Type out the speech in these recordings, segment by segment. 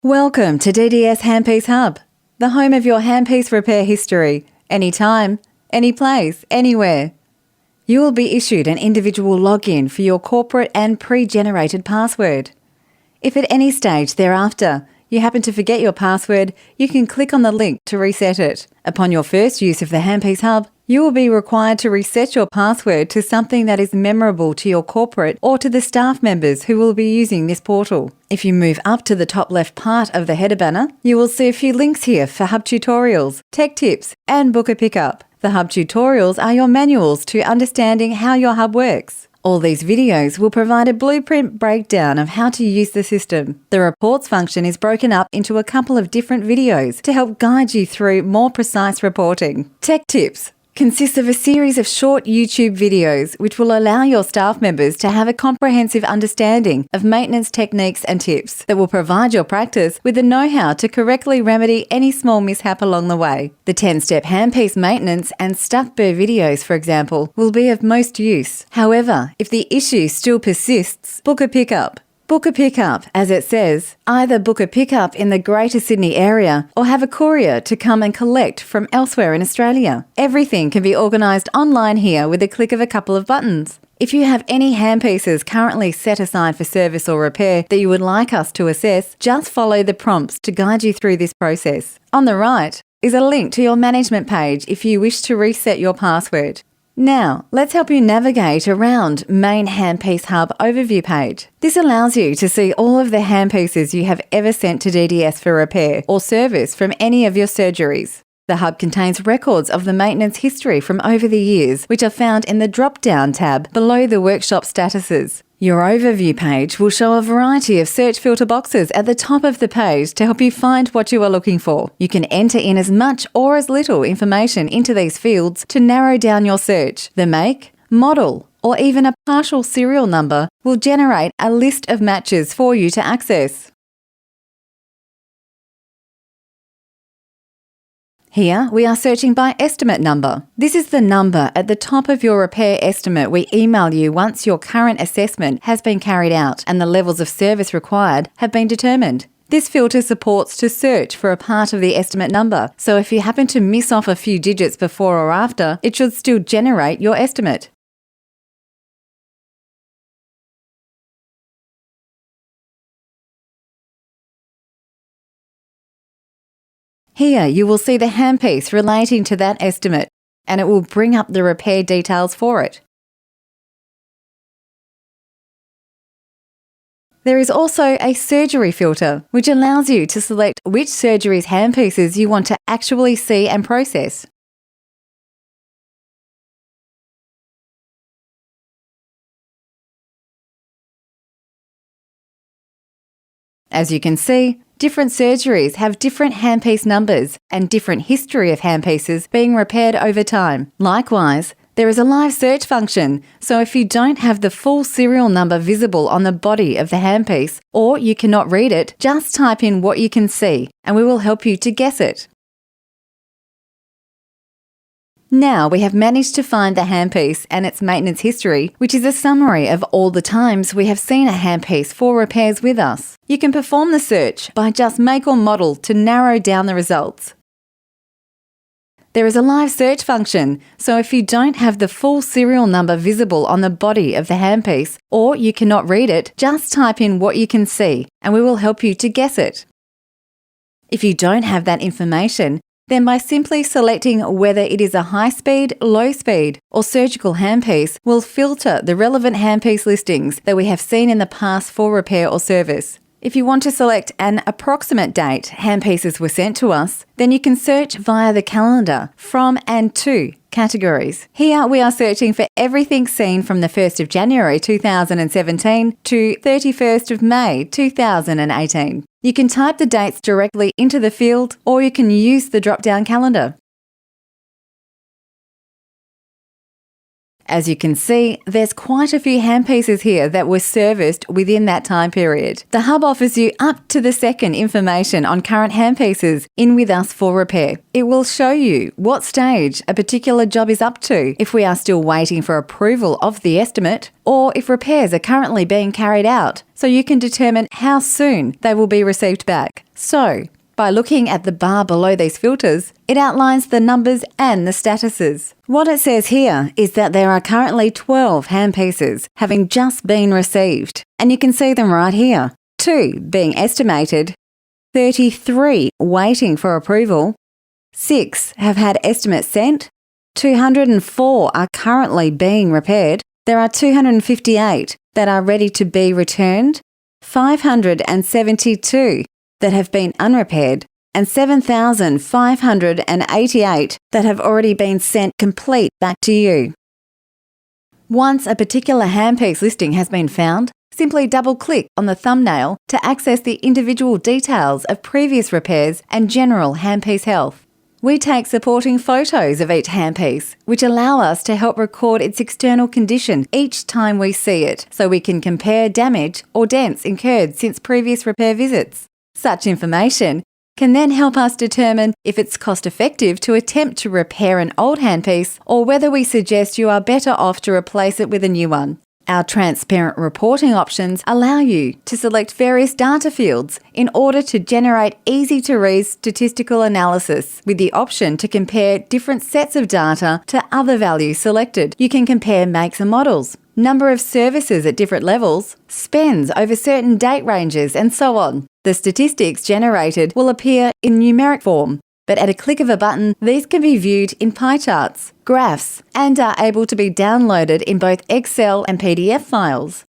Welcome to DDS Handpiece Hub, the home of your handpiece repair history, anytime, any place, anywhere. You will be issued an individual login for your corporate and pre-generated password. If at any stage thereafter you happen to forget your password, you can click on the link to reset it. Upon your first use of the Handpiece Hub, you will be required to reset your password to something that is memorable to your corporate or to the staff members who will be using this portal. If you move up to the top left part of the header banner, you will see a few links here for Hub tutorials, tech tips, and book a pickup. The Hub tutorials are your manuals to understanding how your Hub works. All these videos will provide a blueprint breakdown of how to use the system. The reports function is broken up into a couple of different videos to help guide you through more precise reporting. Tech tips consists of a series of short YouTube videos which will allow your staff members to have a comprehensive understanding of maintenance techniques and tips that will provide your practice with the know-how to correctly remedy any small mishap along the way. The 10-step handpiece maintenance and stuck burr videos, for example, will be of most use. However, if the issue still persists, book a pickup. Book a pickup, as it says, either book a pickup in the Greater Sydney area or have a courier to come and collect from elsewhere in Australia. Everything can be organised online here with a click of a couple of buttons. If you have any handpieces currently set aside for service or repair that you would like us to assess, just follow the prompts to guide you through this process. On the right is a link to your management page if you wish to reset your password. Now, let's help you navigate around Main Handpiece Hub Overview page. This allows you to see all of the handpieces you have ever sent to DDS for repair or service from any of your surgeries. The Hub contains records of the maintenance history from over the years, which are found in the drop-down tab below the workshop statuses. Your overview page will show a variety of search filter boxes at the top of the page to help you find what you are looking for. You can enter in as much or as little information into these fields to narrow down your search. The make, model, or even a partial serial number will generate a list of matches for you to access. Here, we are searching by estimate number. This is the number at the top of your repair estimate we email you once your current assessment has been carried out and the levels of service required have been determined. This filter supports to search for a part of the estimate number, so if you happen to miss off a few digits before or after, it should still generate your estimate. Here you will see the handpiece relating to that estimate, and it will bring up the repair details for it. There is also a surgery filter, which allows you to select which surgery's handpieces you want to actually see and process. As you can see, different surgeries have different handpiece numbers and different history of handpieces being repaired over time. Likewise, there is a live search function, so if you don't have the full serial number visible on the body of the handpiece or you cannot read it, just type in what you can see and we will help you to guess it. Now we have managed to find the handpiece and its maintenance history, which is a summary of all the times we have seen a handpiece for repairs with us. You can perform the search by just make or model to narrow down the results. There is a live search function, so if you don't have the full serial number visible on the body of the handpiece or you cannot read it, just type in what you can see and we will help you to guess it. If you don't have that information, then by simply selecting whether it is a high-speed, low-speed or surgical handpiece will filter the relevant handpiece listings that we have seen in the past for repair or service. If you want to select an approximate date handpieces were sent to us, then you can search via the calendar from and to categories. Here we are searching for everything seen from the 1st of January 2017 to 31st of May 2018. You can type the dates directly into the field or you can use the drop-down calendar. As you can see, there's quite a few handpieces here that were serviced within that time period. The Hub offers you up to the second information on current handpieces in with us for repair. It will show you what stage a particular job is up to, if we are still waiting for approval of the estimate, or if repairs are currently being carried out, so you can determine how soon they will be received back. So, by looking at the bar below these filters, it outlines the numbers and the statuses. What it says here is that there are currently 12 handpieces having just been received, and you can see them right here. 2 being estimated, 33 waiting for approval, 6 have had estimates sent, 204 are currently being repaired, there are 258 that are ready to be returned, 572 that have been unrepaired, and 7,588 that have already been sent complete back to you. Once a particular handpiece listing has been found, simply double-click on the thumbnail to access the individual details of previous repairs and general handpiece health. We take supporting photos of each handpiece, which allow us to help record its external condition each time we see it, so we can compare damage or dents incurred since previous repair visits. Such information can then help us determine if it's cost-effective to attempt to repair an old handpiece or whether we suggest you are better off to replace it with a new one. Our transparent reporting options allow you to select various data fields in order to generate easy-to-read statistical analysis with the option to compare different sets of data to other values selected. You can compare makes and models, number of services at different levels, spends over certain date ranges, and so on. The statistics generated will appear in numeric form, but at a click of a button, these can be viewed in pie charts, graphs, and are able to be downloaded in both Excel and PDF files.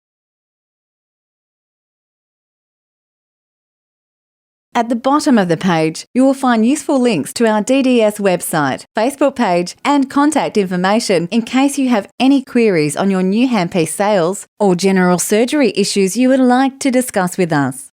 At the bottom of the page, you will find useful links to our DDS website, Facebook page, and contact information in case you have any queries on your new handpiece sales or general surgery issues you would like to discuss with us.